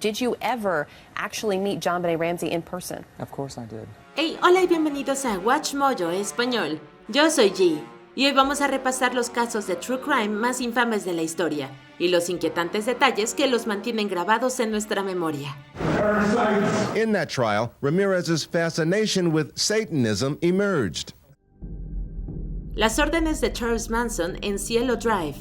Did you ever actually meet JonBenet Ramsey in person? Of course I did. Hey, hola y bienvenidos a Watch Mojo Español. Yo soy G, y hoy vamos a repasar los casos de true crime más infames de la historia y los inquietantes detalles que los mantienen grabados en nuestra memoria. In that trial, Ramirez's fascination with Satanism emerged. Las órdenes de Charles Manson en Cielo Drive.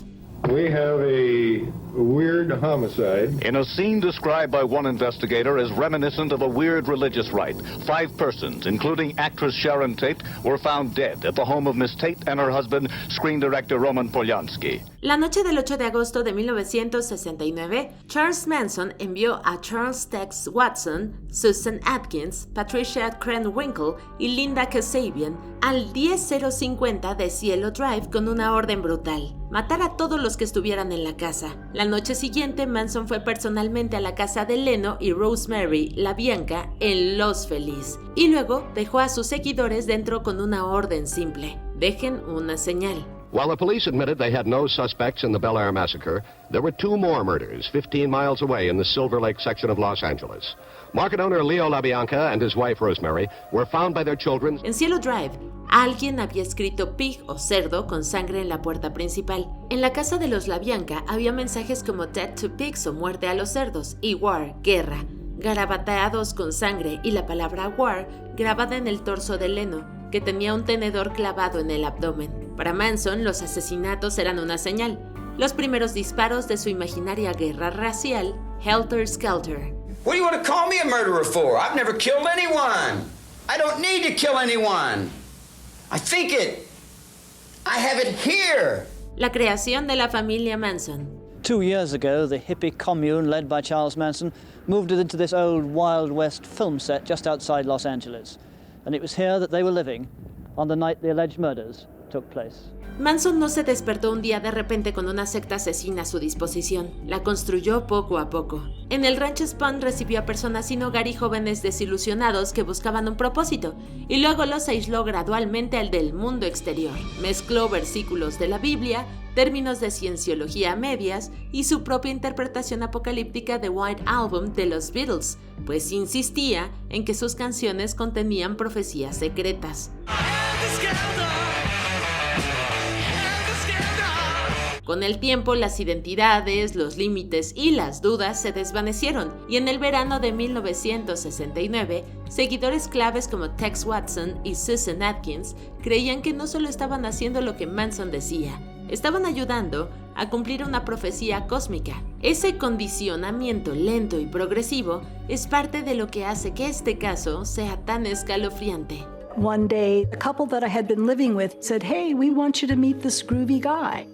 We have a weird homicide. In a scene described by one investigator as reminiscent of a weird religious rite, 5 persons, including actress Sharon Tate, were found dead at the home of Miss Tate and her husband, screen director Roman Polanski. La noche del 8 de agosto de 1969, Charles Manson envió a Charles Tex Watson, Susan Atkins, Patricia Krenwinkel y Linda Kasabian al 10050 de Cielo Drive con una orden brutal: matar a todos los que estuvieran en la casa. La noche siguiente, Manson fue personalmente a la casa de Leno y Rosemary LaBianca en Los Feliz, y luego dejó a sus seguidores dentro con una orden simple: dejen una señal. While the police admitted they had no suspects in the Bel Air massacre, there were 2 more murders 15 miles away in the Silver Lake section of Los Angeles. Market owner Leo LaBianca and his wife Rosemary were found by their children. En Cielo Drive, alguien había escrito pig o cerdo con sangre en la puerta principal. En la casa de los LaBianca había mensajes como death to pigs o muerte a los cerdos y war, guerra, garabateados con sangre, y la palabra war grabada en el torso de Leno, que tenía un tenedor clavado en el abdomen. Para Manson, los asesinatos eran una señal, los primeros disparos de su imaginaria guerra racial, Helter Skelter. What do you want to call me a murderer for? I've never killed anyone. I don't need to kill anyone. I think it. I have it here. La creación de la familia Manson. 2 years ago, the hippie commune led by Charles Manson moved it into this old Wild West film set just outside Los Angeles. And it was here that they were living on the night the alleged murders took place. Manson no se despertó un día de repente con una secta asesina a su disposición. La construyó poco a poco. En el rancho Spahn recibió a personas sin hogar y jóvenes desilusionados que buscaban un propósito, y luego los aisló gradualmente al del mundo exterior. Mezcló versículos de la Biblia, términos de cienciología a medias y su propia interpretación apocalíptica de White Album de los Beatles, pues insistía en que sus canciones contenían profecías secretas. Con el tiempo, las identidades, los límites y las dudas se desvanecieron, y en el verano de 1969, seguidores claves como Tex Watson y Susan Atkins creían que no solo estaban haciendo lo que Manson decía, estaban ayudando a cumplir una profecía cósmica. Ese condicionamiento lento y progresivo es parte de lo que hace que este caso sea tan escalofriante. One day, a couple that I had been living with said, "Hey, we want you to meet this groovy guy."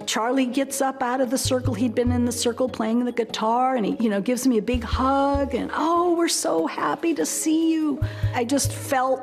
Charlie gets up out of the circle. He'd been in the circle playing the guitar, and he, gives me a big hug, and oh, we're so happy to see you. I just felt,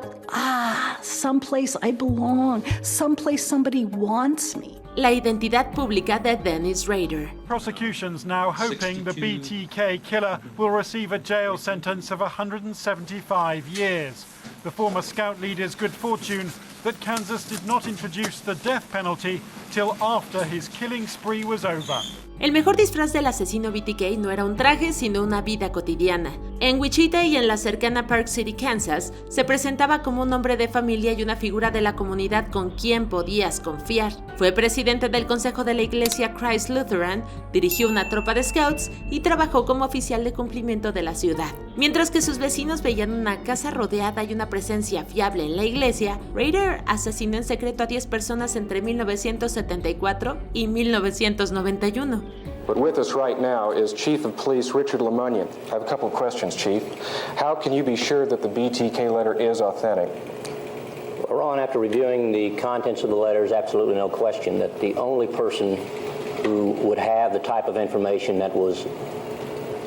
someplace I belong, someplace somebody wants me. La identidad pública de Dennis Rader. Prosecution's now hoping the BTK killer will receive a jail sentence of 175 years. The former Scout leader's good fortune that Kansas did not introduce the death penalty till after his killing spree was over. El mejor disfraz del asesino BTK no era un traje, sino una vida cotidiana. En Wichita y en la cercana Park City, Kansas, se presentaba como un hombre de familia y una figura de la comunidad con quien podías confiar. Fue presidente del consejo de la iglesia Christ Lutheran, dirigió una tropa de scouts y trabajó como oficial de cumplimiento de la ciudad. Mientras que sus vecinos veían una casa rodeada y una presencia fiable en la iglesia, Rader asesinó en secreto a 10 personas entre 1974 y 1991. But with us right now is Chief of Police Richard Lemunion. I have a couple of questions, Chief. How can you be sure that the BTK letter is authentic? Well, Ron, after reviewing the contents of the letter, there's absolutely no question that the only person who would have the type of information that was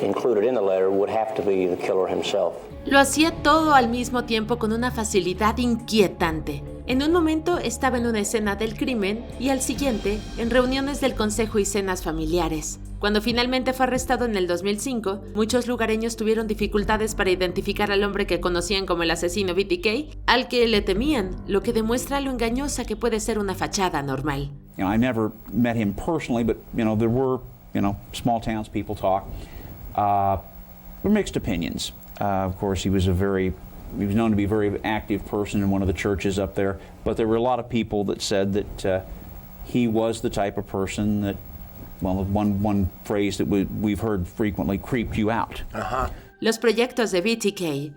included in the letter would have to be the killer himself. Lo hacía todo al mismo tiempo con una facilidad inquietante. En un momento estaba en una escena del crimen y al siguiente en reuniones del consejo y cenas familiares. Cuando finalmente fue arrestado en el 2005, muchos lugareños tuvieron dificultades para identificar al hombre que conocían como el asesino BTK, al que le temían, lo que demuestra lo engañosa que puede ser una fachada normal. I never met him personally, but there were small towns people talk. were mixed opinions. Of course, he was known to be a very active person in one of the churches up there, but there were a lot of people that said that he was the type of person that, well, one phrase that we've heard frequently, creeped you out. Los proyectos de BTK.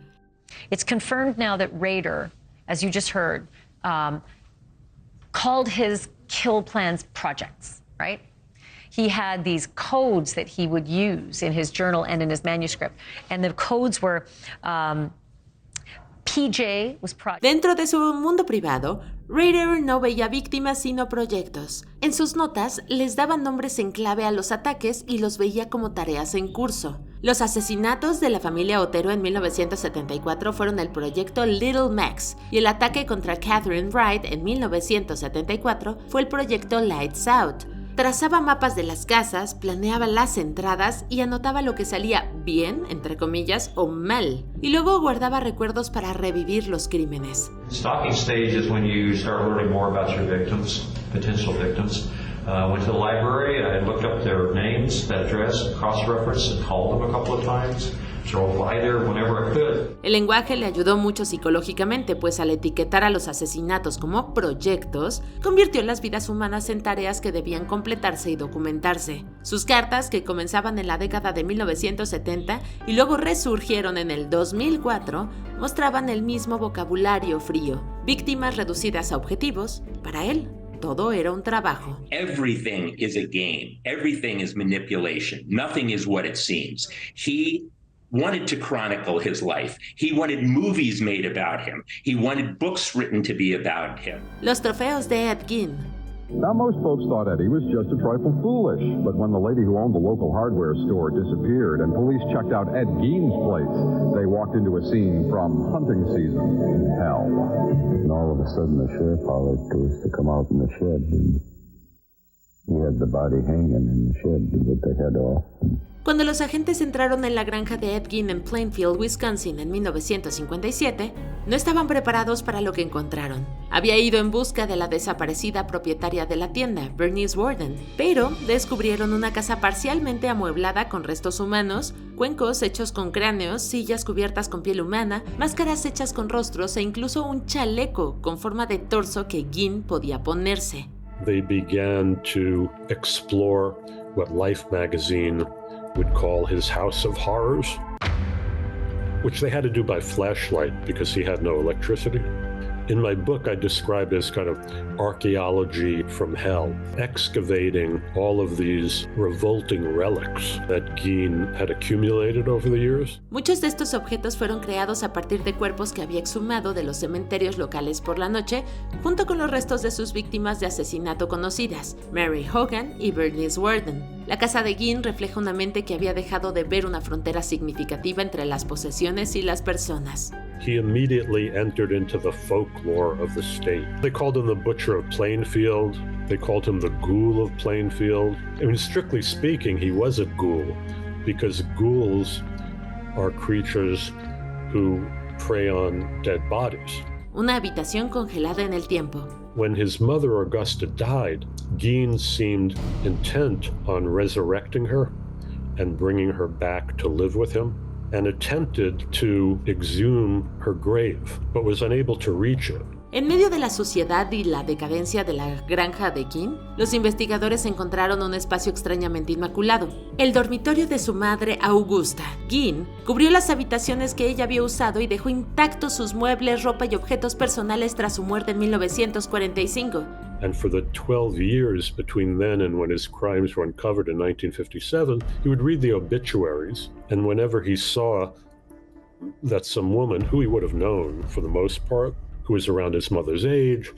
It's confirmed now that Rader, as you just heard, called his kill plans projects, right? He had these codes that he would use in his journal and in his manuscript. And the codes were, PJ was project. Dentro de su mundo privado, Rader no veía víctimas sino proyectos. En sus notas les daban nombres en clave a los ataques y los veía como tareas en curso. Los asesinatos de la familia Otero en 1974 fueron el proyecto Little Max y el ataque contra Catherine Wright en 1974 fue el proyecto Lights Out. Trazaba mapas de las casas, planeaba las entradas y anotaba lo que salía bien, entre comillas, o mal. Y luego guardaba recuerdos para revivir los crímenes. Stalking stage is when you start learning more about your victims, potential victims. Went to the library, I looked up their names, that address, cross-referenced and called them a couple of times. Drove by there whenever I could. El lenguaje le ayudó mucho psicológicamente, pues al etiquetar a los asesinatos como proyectos, convirtió las vidas humanas en tareas que debían completarse y documentarse. Sus cartas, que comenzaban en la década de 1970 y luego resurgieron en el 2004, mostraban el mismo vocabulario frío. Víctimas reducidas a objetivos, para él, todo era un trabajo. Everything is a game. Everything is manipulation. Nothing is what it seems. He wanted to chronicle his life. He wanted movies made about him. He wanted books written to be about him. Los trofeos de Ed Gein. Now, most folks thought Eddie was just a trifle foolish, but when the lady who owned the local hardware store disappeared and police checked out Ed Gein's place, they walked into a scene from hunting season in hell. And all of a sudden, the sheriff hollered to us to come out in the shed, and he had the body hanging in the shed with the head off. Cuando los agentes entraron en la granja de Ed Gein en Plainfield, Wisconsin en 1957, no estaban preparados para lo que encontraron. Había ido en busca de la desaparecida propietaria de la tienda, Bernice Worden, pero descubrieron una casa parcialmente amueblada con restos humanos, cuencos hechos con cráneos, sillas cubiertas con piel humana, máscaras hechas con rostros e incluso un chaleco con forma de torso que Gein podía ponerse. They began to explore what Life magazine would call his house of horrors, which they had to do by flashlight because he had no electricity. In my book, I describe it as kind of archaeology from hell, excavating all of these revolting relics that Gein had accumulated over the years. Muchos de estos objetos fueron creados a partir de cuerpos que había exhumado de los cementerios locales por la noche, junto con los restos de sus víctimas de asesinato conocidas, Mary Hogan y Bernice Worden. La casa de Gein refleja una mente que había dejado de ver una frontera significativa entre las posesiones y las personas. He immediately entered into the folklore of the state. They called him the Butcher of Plainfield. They called him the Ghoul of Plainfield. I mean, strictly speaking, he was a ghoul, because ghouls are creatures who prey on dead bodies. Una habitación congelada en el tiempo. When his mother Augusta died, Gein seemed intent on resurrecting her and bringing her back to live with him, and attempted to exhume her grave, but was unable to reach it. En medio de la suciedad y la decadencia de la granja de Gein, los investigadores encontraron un espacio extrañamente inmaculado, el dormitorio de su madre Augusta. Gein cubrió las habitaciones que ella había usado y dejó intactos sus muebles, ropa y objetos personales tras su muerte en 1945. And for the 12 years between then and when his crimes were uncovered in 1957, he would read the obituaries, and whenever he saw that some woman, who he would have known for the most part, who was around his mother's age,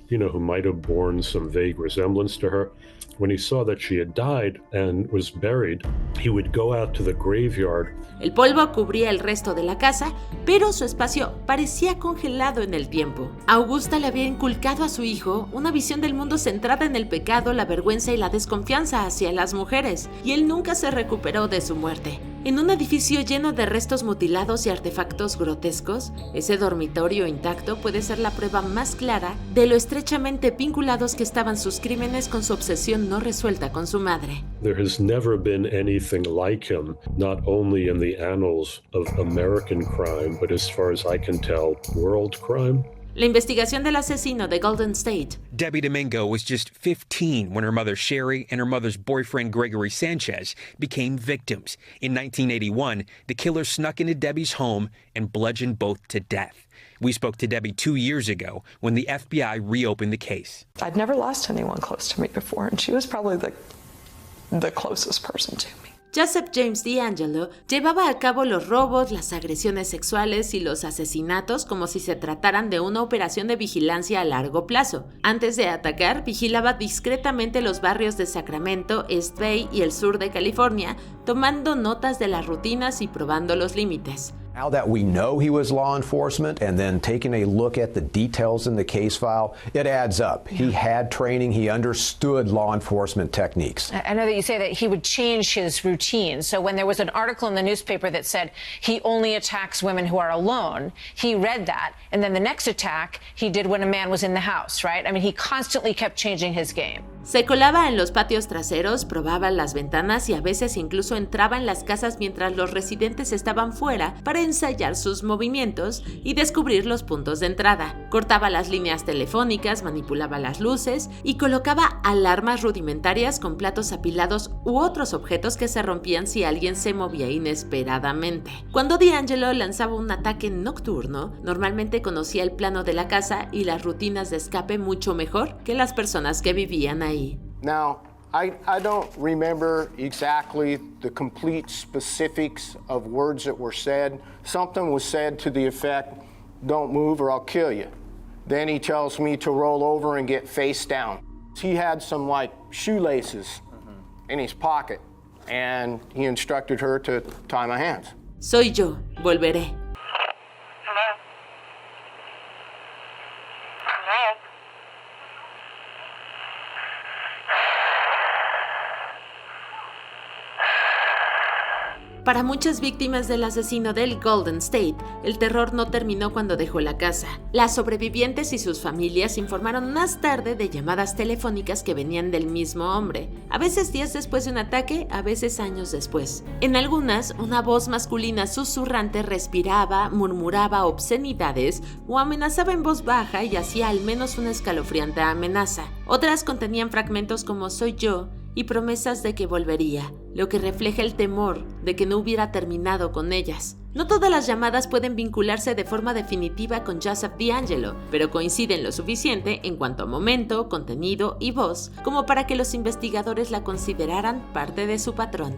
who might have borne some vague resemblance to her, when he saw that she had died and was buried, he would go out to the graveyard. El polvo cubría el resto de la casa, pero su espacio parecía congelado en el tiempo. Augusta le había inculcado a su hijo una visión del mundo centrada en el pecado, la vergüenza y la desconfianza hacia las mujeres, y él nunca se recuperó de su muerte. En un edificio lleno de restos mutilados y artefactos grotescos, ese dormitorio intacto puede ser la prueba más clara de lo estrechamente vinculados que estaban sus crímenes con su obsesión no resuelta con su madre. There has never been anything like him, not only in the annals of American crime, but as far as I can tell, world crime. La investigación del asesino de Golden State. Debbie Domingo was just 15 when her mother Sherry and her mother's boyfriend Gregory Sanchez became victims. In 1981, the killer snuck into Debbie's home and bludgeoned both to death. We spoke to Debbie 2 years ago when the FBI reopened the case. I'd never lost anyone close to me before, and she was probably the closest person to me. Joseph James DeAngelo llevaba a cabo los robos, las agresiones sexuales y los asesinatos como si se trataran de una operación de vigilancia a largo plazo. Antes de atacar, vigilaba discretamente los barrios de Sacramento, East Bay y el sur de California, tomando notas de las rutinas y probando los límites. Now that we know he was law enforcement and then taking a look at the details in the case file, it adds up. He had training, he understood law enforcement techniques. I know that you say that he would change his routine. So when there was an article in the newspaper that said he only attacks women who are alone, he read that. And then the next attack he did when a man was in the house, right? I mean, he constantly kept changing his game. Se colaba en los patios traseros, probaba las ventanas y a veces incluso entraba en las casas mientras los residentes estaban fuera para ensayar sus movimientos y descubrir los puntos de entrada. Cortaba las líneas telefónicas, manipulaba las luces y colocaba alarmas rudimentarias con platos apilados u otros objetos que se rompían si alguien se movía inesperadamente. Cuando DeAngelo lanzaba un ataque nocturno, normalmente conocía el plano de la casa y las rutinas de escape mucho mejor que las personas que vivían ahí. Now, I don't remember exactly the complete specifics of words that were said. Something was said to the effect, "Don't move or I'll kill you." Then he tells me to roll over and get face down. He had some like shoelaces in his pocket, and he instructed her to tie my hands. Soy yo, volveré. Para muchas víctimas del asesino del Golden State, el terror no terminó cuando dejó la casa. Las sobrevivientes y sus familias informaron más tarde de llamadas telefónicas que venían del mismo hombre, a veces días después de un ataque, a veces años después. En algunas, una voz masculina susurrante respiraba, murmuraba obscenidades o amenazaba en voz baja y hacía al menos una escalofriante amenaza. Otras contenían fragmentos como "soy yo", y promesas de que volvería, lo que refleja el temor de que no hubiera terminado con ellas. No todas las llamadas pueden vincularse de forma definitiva con Joseph DeAngelo, pero coinciden lo suficiente en cuanto a momento, contenido y voz, como para que los investigadores la consideraran parte de su patrón.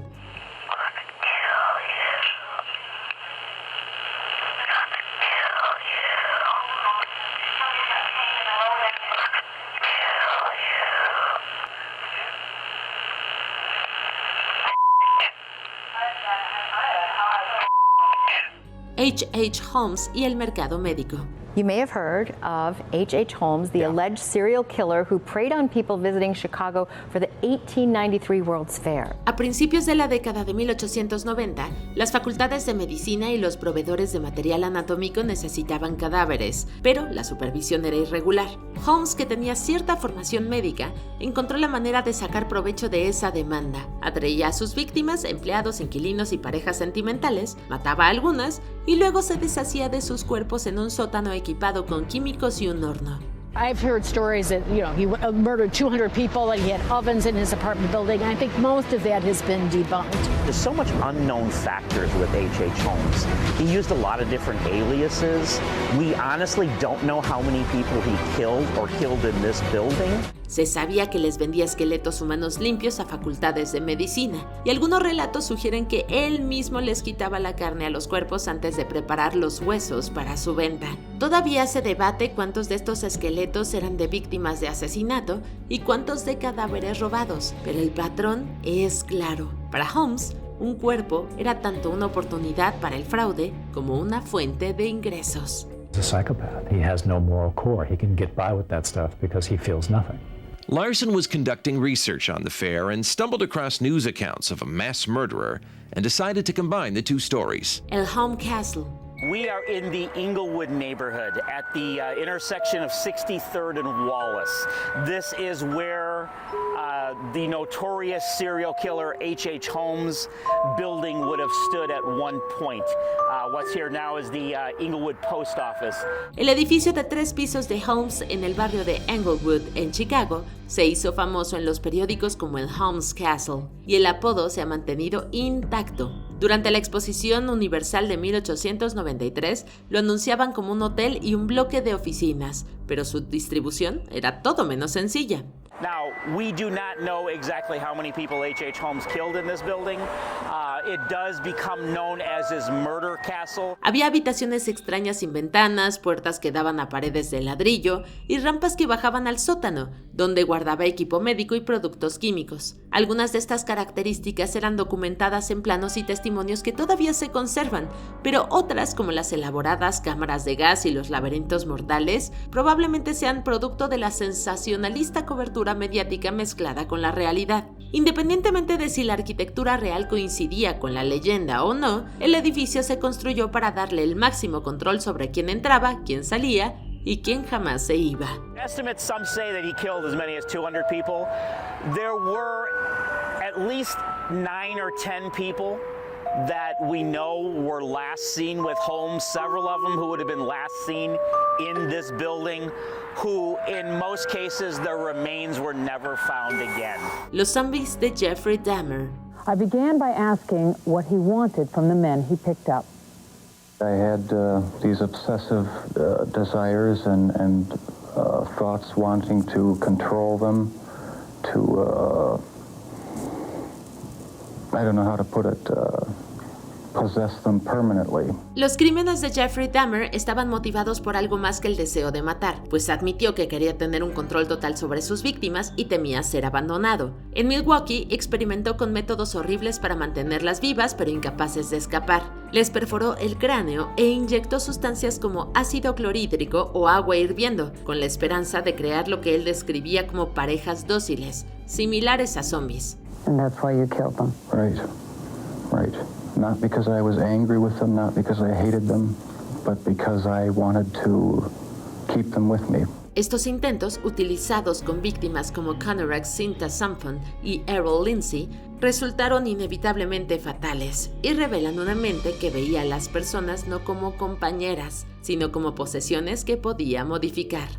H.H. Holmes y el mercado médico. You may have heard of H.H. Holmes, the alleged serial killer who preyed on people visiting Chicago for the 1893 World's Fair. A principios de la década de 1890, las facultades de medicina y los proveedores de material anatómico necesitaban cadáveres, pero la supervisión era irregular. Holmes, que tenía cierta formación médica, encontró la manera de sacar provecho de esa demanda. Atraía a sus víctimas, empleados, inquilinos y parejas sentimentales, mataba a algunas y luego se deshacía de sus cuerpos en un sótano equipado con químicos y un horno. I've heard stories that, he murdered 200 people, that he had ovens in his apartment building. I think most of that has been debunked. There's so much unknown factors with H.H. Holmes. He used a lot of different aliases. We honestly don't know how many people he killed or killed in this building. Se sabía que les vendía esqueletos humanos limpios a facultades de medicina, y algunos relatos sugieren que él mismo les quitaba la carne a los cuerpos antes de preparar los huesos para su venta. Todavía se debate cuántos de estos esqueletos eran de víctimas de asesinato y cuántos de cadáveres robados, pero el patrón es claro. Para Holmes, un cuerpo era tanto una oportunidad para el fraude como una fuente de ingresos. He's a psychopath. He has no moral core. He can get by with that stuff because he feels nothing. Larson was conducting research on the fair and stumbled across news accounts of a mass murderer and decided to combine the two stories. El Home Castle. We are in the Inglewood neighborhood at the intersection of 63rd and Wallace. This is where the notorious serial killer H.H. Holmes building would have stood at one point. What's here now is the Inglewood Post Office. El edificio de 3 pisos de Holmes en el barrio de Englewood, en Chicago, se hizo famoso en los periódicos como el Holmes Castle, y el apodo se ha mantenido intacto. Durante la Exposición Universal de 1893, lo anunciaban como un hotel y un bloque de oficinas, pero su distribución era todo menos sencilla. Now, we do not know exactly how many people H.H. Holmes killed in this building. It does become known as his murder castle. Había habitaciones extrañas sin ventanas, puertas que daban a paredes de ladrillo y rampas que bajaban al sótano, donde guardaba equipo médico y productos químicos. Algunas de estas características eran documentadas en planos y testimonios que todavía se conservan, pero otras, como las elaboradas cámaras de gas y los laberintos mortales, probablemente sean producto de la sensacionalista cobertura mediática mezclada con la realidad. Independientemente de si la arquitectura real coincidía con la leyenda o no, el edificio se construyó para darle el máximo control sobre quién entraba, quién salía y quién jamás se iba. Estimates, some say that he killed as many as 200 people. There were at least 9 or 10 people that we know were last seen with Holmes, several of them who would have been last seen in this building, who in most cases their remains were never found again. Los zombies de Jeffrey Dahmer. I began by asking what he wanted from the men he picked up. I had these obsessive desires and thoughts wanting to control them, to, I don't know how to put it, possess them permanently. Los crímenes de Jeffrey Dahmer estaban motivados por algo más que el deseo de matar, pues admitió que quería tener un control total sobre sus víctimas y temía ser abandonado. En Milwaukee experimentó con métodos horribles para mantenerlas vivas pero incapaces de escapar. Les perforó el cráneo e inyectó sustancias como ácido clorhídrico o agua hirviendo, con la esperanza de crear lo que él describía como parejas dóciles, similares a zombies. And that's why you killed them. Right. Not because I was angry with them, not because I hated them, but because I wanted to keep them with me. Estos intentos, utilizados con víctimas como Conorak Cinta Sampson y Errol Lindsay, resultaron inevitablemente fatales y revelan una mente que veía a las personas no como compañeras, sino como posesiones que podía modificar.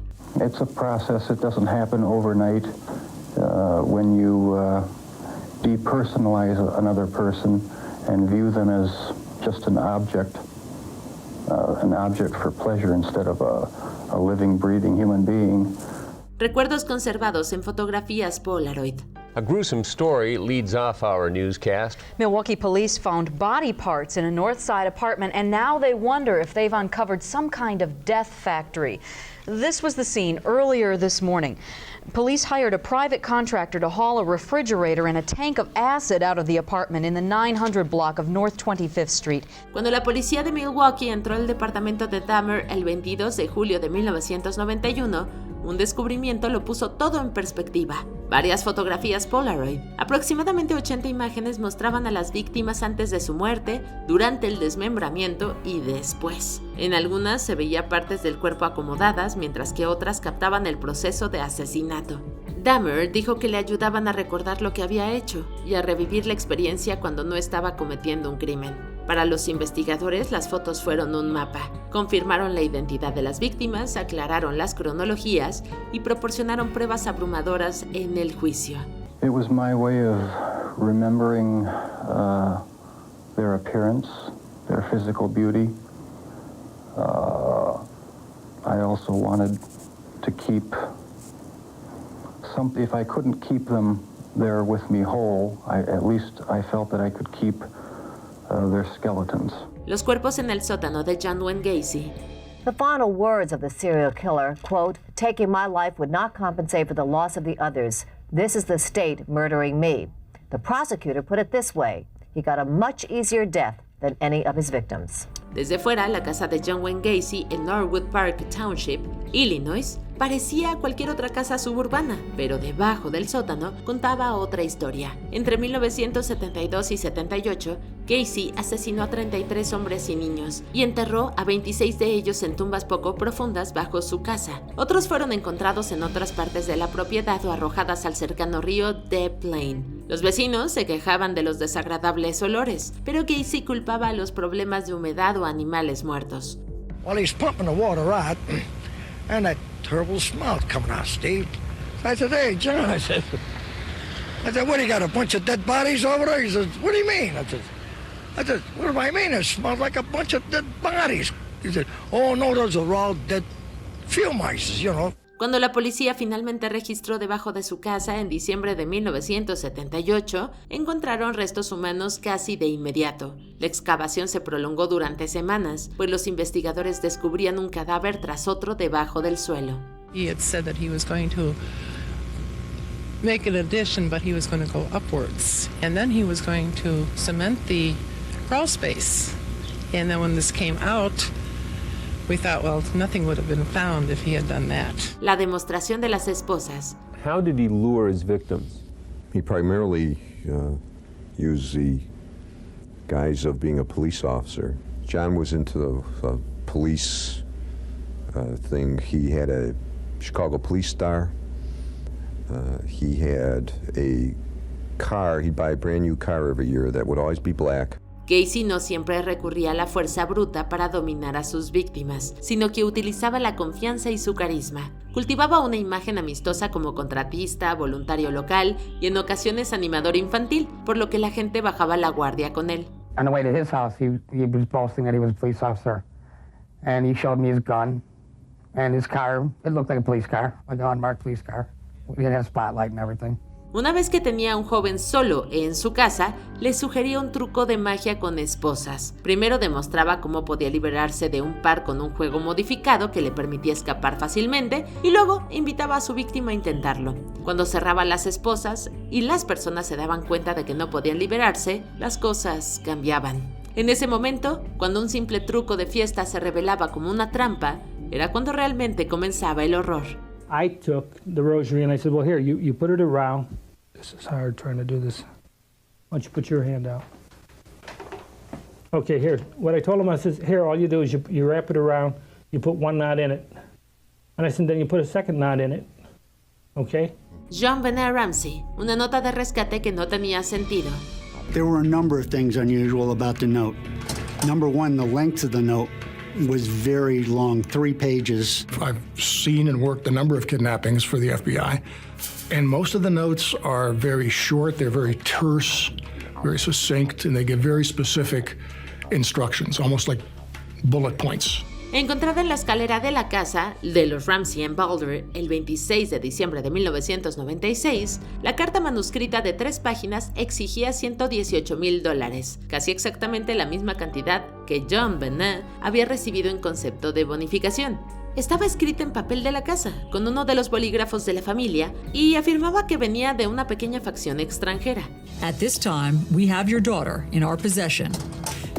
It's a process. It doesn't happen overnight. When you depersonalize another person and view them as just an object for pleasure instead of a living, breathing human being. Recuerdos conservados en fotografías Polaroid. A gruesome story leads off our newscast. Milwaukee police found body parts in a North Side apartment, and now they wonder if they've uncovered some kind of death factory. This was the scene earlier this morning. Police hired a private contractor to haul a refrigerator and a tank of acid out of the apartment in the 900 block of North 25th Street. Cuando la policía de Milwaukee entró al departamento de Dahmer el 22 de julio de 1991, un descubrimiento lo puso todo en perspectiva. Varias fotografías Polaroid, aproximadamente 80 imágenes mostraban a las víctimas antes de su muerte, durante el desmembramiento y después. En algunas se veía partes del cuerpo acomodadas, mientras que otras captaban el proceso de asesinato. Dahmer dijo que le ayudaban a recordar lo que había hecho y a revivir la experiencia cuando no estaba cometiendo un crimen. Para los investigadores, las fotos fueron un mapa. Confirmaron la identidad de las víctimas, aclararon las cronologías y proporcionaron pruebas abrumadoras en el juicio. It was my way of remembering their appearance, their physical beauty. I also wanted to keep if I couldn't keep them there with me whole, at least I felt that I could keep their skeletons. Los cuerpos en el sótano de John Wayne Gacy. The final words of the serial killer, quote, "Taking my life would not compensate for the loss of the others. This is the state murdering me." The prosecutor put it this way: he got a much easier death than any of his victims. Desde fuera, la casa de John Wayne Gacy en Norwood Park Township, Illinois, parecía cualquier otra casa suburbana, pero debajo del sótano contaba otra historia. Entre 1972 y 78, Gacy asesinó a 33 hombres y niños y enterró a 26 de ellos en tumbas poco profundas bajo su casa. Otros fueron encontrados en otras partes de la propiedad o arrojadas al cercano río Des Plaines. Los vecinos se quejaban de los desagradables olores, pero Gacy culpaba a los problemas de humedad o animales muertos. Well, he's pumping the water out, and that terrible smell's coming out, Steve. I said, hey, John, I said, what, do you got a bunch of dead bodies over there? He says, what do you mean? I said, what do I mean? It smells like a bunch of dead bodies. He said, oh, no, those are all dead field mice, you know. Cuando la policía finalmente registró debajo de su casa en diciembre de 1978, encontraron restos humanos casi de inmediato. La excavación se prolongó durante semanas, pues los investigadores descubrían un cadáver tras otro debajo del suelo. He had said that he was going to make an addition, but he was going to go upwards. And then he was going to cement the crawl space. And then when this came out, we thought, well, nothing would have been found if he had done that. La demostración de las esposas. How did he lure his victims? He primarily used the guise of being a police officer. John was into the police thing. He had a Chicago Police Star. He had a car. He'd buy a brand new car every year that would always be black. Gacy no siempre recurría a la fuerza bruta para dominar a sus víctimas, sino que utilizaba la confianza y su carisma. Cultivaba una imagen amistosa como contratista, voluntario local y en ocasiones animador infantil, por lo que la gente bajaba la guardia con él. On the way to his house, he was boasting that he was a police officer, and he showed me his gun and his car. It looked like a police car, like an unmarked police car. It had a spotlight and everything. Una vez que tenía a un joven solo en su casa, le sugería un truco de magia con esposas. Primero demostraba cómo podía liberarse de un par con un juego modificado que le permitía escapar fácilmente y luego invitaba a su víctima a intentarlo. Cuando cerraba las esposas y las personas se daban cuenta de que no podían liberarse, las cosas cambiaban. En ese momento, cuando un simple truco de fiesta se revelaba como una trampa, era cuando realmente comenzaba el horror. I took the rosary and I said, well, here, you put it around. This is hard trying to do this. Why don't you put your hand out? Okay, here. What I told him, I said, here, all you do is you wrap it around, you put one knot in it. And I said, then you put a second knot in it. Okay? JonBenet Ramsey, una nota de rescate que no tenía sentido. There were a number of things unusual about the note. Number one, the length of the note was very long, 3 pages. I've seen and worked a number of kidnappings for the FBI, and most of the notes are very short, they're very terse, very succinct, and they give very specific instructions, almost like bullet points. Encontrada en la escalera de la casa de los Ramsey en Boulder el 26 de diciembre de 1996, la carta manuscrita de 3 páginas exigía $118,000, casi exactamente la misma cantidad que JonBenet había recibido en concepto de bonificación. Estaba escrita en papel de la casa, con uno de los bolígrafos de la familia, y afirmaba que venía de una pequeña facción extranjera. At this time, we have your daughter in our possession.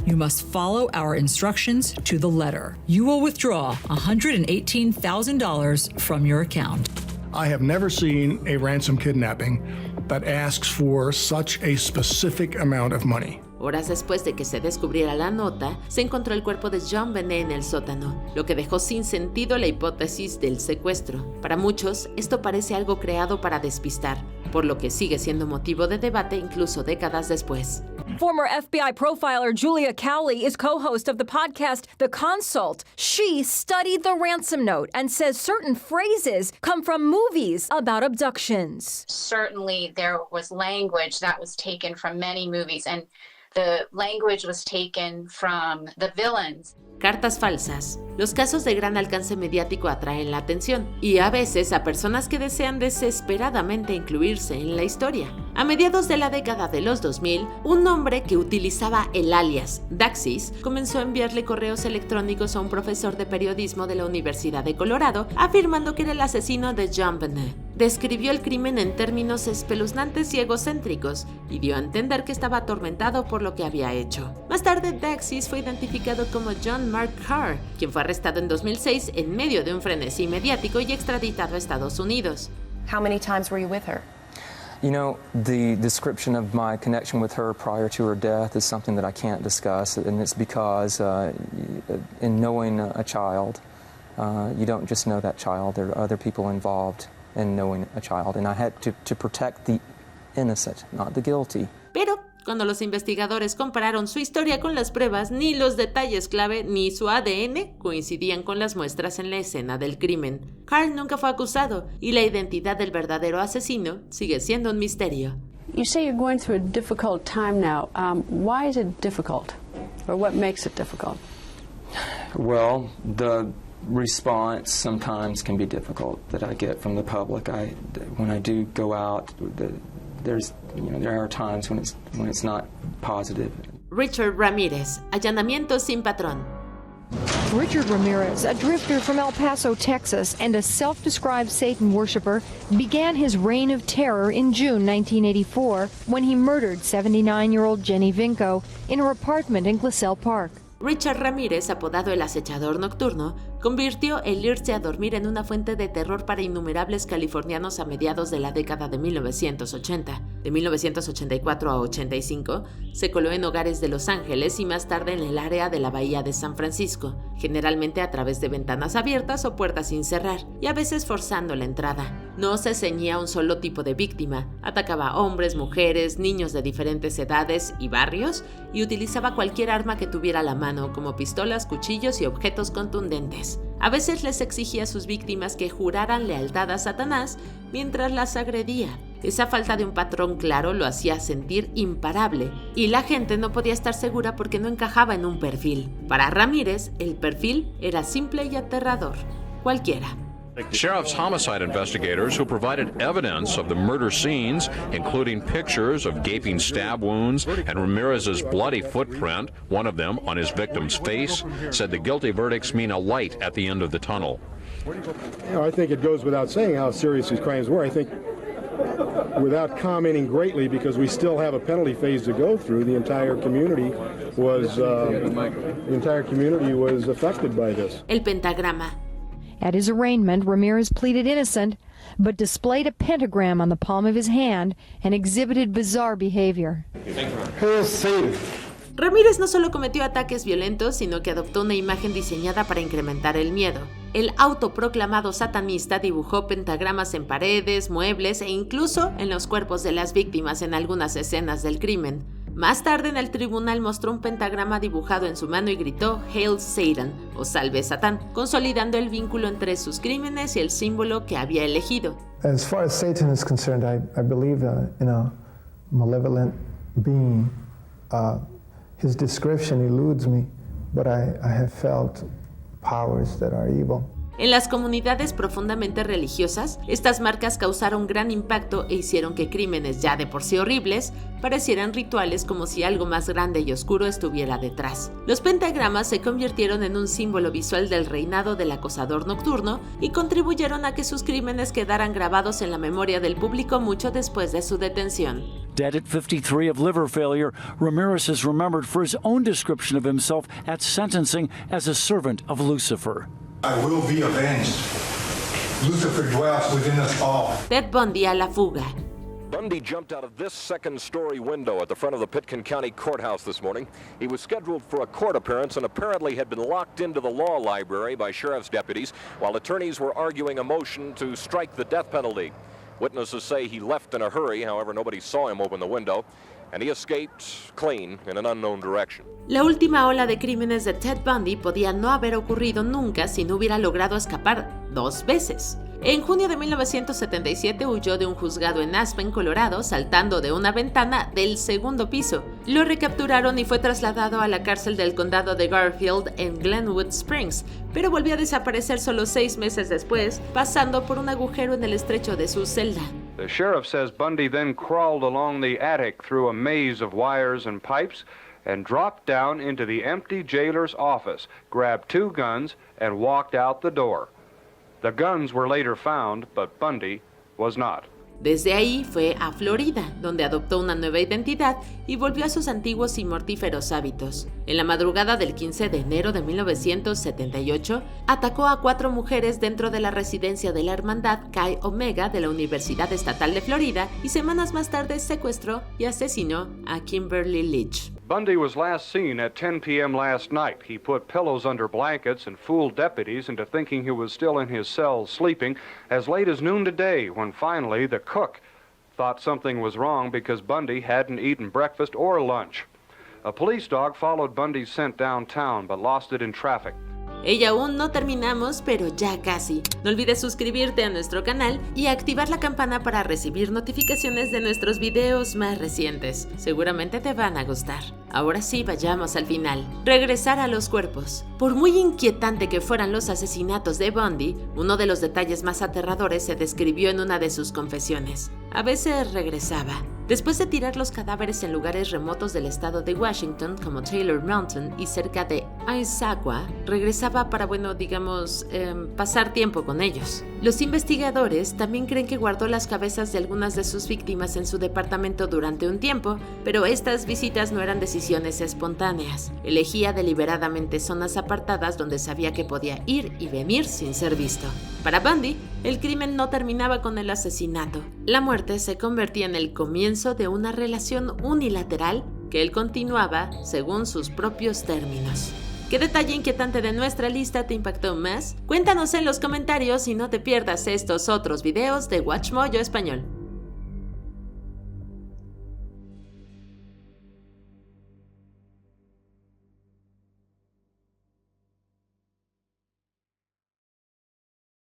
You must follow our instructions to the letter. You will withdraw $118,000 from your account. I have never seen a ransom kidnapping that asks for such a specific amount of money. Horas después de que se descubriera la nota, se encontró el cuerpo de JonBenet en el sótano, lo que dejó sin sentido la hipótesis del secuestro. Para muchos, esto parece algo creado para despistar, por lo que sigue siendo motivo de debate incluso décadas después. Former FBI profiler Julia Cowley is co-host of the podcast The Consult. She studied the ransom note and says certain phrases come from movies about abductions. Certainly there was language that was taken from many movies, and the language was taken from the villains. Cartas falsas. Los casos de gran alcance mediático atraen la atención y a veces a personas que desean desesperadamente incluirse en la historia. A mediados de la década de los 2000, un hombre que utilizaba el alias Daxis comenzó a enviarle correos electrónicos a un profesor de periodismo de la Universidad de Colorado afirmando que era el asesino de JonBenet. describió el crimen en términos espeluznantes y egocéntricos y dio a entender que estaba atormentado por lo que había hecho. Más tarde, Daxis fue identificado como John Mark Carr, quien fue arrestado en 2006 en medio de un frenesí mediático y extraditado a Estados Unidos. How many times were you with her? You know, the description of my connection with her prior to her death is something that I can't discuss, and it's because in knowing a child, you don't just know that child. There are other people involved in knowing a child, and I had to protect the innocent, not the guilty. Pero cuando los investigadores compararon su historia con las pruebas, ni los detalles clave ni su ADN coincidían con las muestras en la escena del crimen. Carl nunca fue acusado y la identidad del verdadero asesino sigue siendo un misterio. You say you're going through a difficult time now. Why is it difficult? Or what makes it difficult? Well, the response sometimes can be difficult that I get from the public. When I do go out, there are times when it's not positive. Richard Ramirez, allanamiento sin patrón. Richard Ramirez, a drifter from El Paso, Texas, and a self-described Satan worshiper, began his reign of terror in June 1984 when he murdered 79-year-old Jenny Vinco in her apartment in Gliselle Park. Richard Ramírez, apodado el acechador nocturno, convirtió el irse a dormir en una fuente de terror para innumerables californianos a mediados de la década de 1980. De 1984 a 85, se coló en hogares de Los Ángeles y más tarde en el área de la bahía de San Francisco, generalmente a través de ventanas abiertas o puertas sin cerrar, y a veces forzando la entrada. No se ceñía a un solo tipo de víctima, atacaba a hombres, mujeres, niños de diferentes edades y barrios, y utilizaba cualquier arma que tuviera a la mano, como pistolas, cuchillos y objetos contundentes. A veces les exigía a sus víctimas que juraran lealtad a Satanás mientras las agredía. Esa falta de un patrón claro lo hacía sentir imparable, y la gente no podía estar segura porque no encajaba en un perfil. Para Ramírez, el perfil era simple y aterrador. Cualquiera. Sheriff's homicide investigators who provided evidence of the murder scenes, including pictures of gaping stab wounds and Ramirez's bloody footprint, one of them on his victim's face, said the guilty verdicts mean a light at the end of the tunnel. I think it goes without saying how serious these crimes were. I think without commenting greatly, because we still have a penalty phase to go through, the entire community was affected by this. El pentagrama. At his arraignment, Ramirez pleaded innocent, but displayed a pentagram on the palm of his hand and exhibited bizarre behavior. Ramírez no solo cometió ataques violentos, sino que adoptó una imagen diseñada para incrementar el miedo. El autoproclamado satanista dibujó pentagramas en paredes, muebles e incluso en los cuerpos de las víctimas en algunas escenas del crimen. Más tarde en el tribunal mostró un pentagrama dibujado en su mano y gritó "Hail Satan" o "Salve Satán", consolidando el vínculo entre sus crímenes y el símbolo que había elegido. As far as Satan is concerned, I believe in a malevolent being. His description eludes me, but I have felt powers that are evil. En las comunidades profundamente religiosas, estas marcas causaron gran impacto e hicieron que crímenes ya de por sí horribles parecieran rituales, como si algo más grande y oscuro estuviera detrás. Los pentagramas se convirtieron en un símbolo visual del reinado del acosador nocturno y contribuyeron a que sus crímenes quedaran grabados en la memoria del público mucho después de su detención. Dead at 53 of liver failure, Ramirez is remembered for his own description of himself at sentencing as a servant of Lucifer. I will be avenged. Lucifer dwells within us all. Ted Bundy a la fuga. Bundy jumped out of this second-story window at the front of the Pitkin County Courthouse this morning. He was scheduled for a court appearance and apparently had been locked into the law library by sheriff's deputies while attorneys were arguing a motion to strike the death penalty. Witnesses say he left in a hurry, however, nobody saw him open the window, and he escaped clean in an unknown direction. La última ola de crímenes de Ted Bundy podía no haber ocurrido nunca si no hubiera logrado escapar 2 veces. En junio de 1977 huyó de un juzgado en Aspen, Colorado, saltando de una ventana del 2º piso. Lo recapturaron y fue trasladado a la cárcel del condado de Garfield en Glenwood Springs, pero volvió a desaparecer solo 6 meses después, pasando por un agujero en el estrecho de su celda. The sheriff says Bundy then crawled along the attic through a maze of wires and pipes and dropped down into the empty jailer's office, grabbed 2 guns, and walked out the door. The guns were later found, but Bundy was not. Desde ahí fue a Florida, donde adoptó una nueva identidad y volvió a sus antiguos y mortíferos hábitos. En la madrugada del 15 de enero de 1978, atacó a 4 mujeres dentro de la residencia de la Hermandad Chi Omega de la Universidad Estatal de Florida y semanas más tarde secuestró y asesinó a Kimberly Leach. Bundy was last seen at 10 p.m. last night. He put pillows under blankets and fooled deputies into thinking he was still in his cell sleeping as late as noon today, when finally the cook thought something was wrong because Bundy hadn't eaten breakfast or lunch. A police dog followed Bundy's scent downtown but lost it in traffic. Y aún no terminamos, pero ya casi. No olvides suscribirte a nuestro canal y activar la campana para recibir notificaciones de nuestros videos más recientes. Seguramente te van a gustar. Ahora sí, vayamos al final. Regresar a los cuerpos. Por muy inquietante que fueran los asesinatos de Bundy, uno de los detalles más aterradores se describió en una de sus confesiones. A veces regresaba. Después de tirar los cadáveres en lugares remotos del estado de Washington, como Taylor Mountain y cerca de Issaquah, regresaba para, pasar tiempo con ellos. Los investigadores también creen que guardó las cabezas de algunas de sus víctimas en su departamento durante un tiempo, pero estas visitas no eran decisiones espontáneas. Elegía deliberadamente zonas apartadas donde sabía que podía ir y venir sin ser visto. Para Bundy, el crimen no terminaba con el asesinato. La muerte se convertía en el comienzo de una relación unilateral que él continuaba según sus propios términos. ¿Qué detalle inquietante de nuestra lista te impactó más? Cuéntanos en los comentarios y no te pierdas estos otros videos de WatchMojo Español.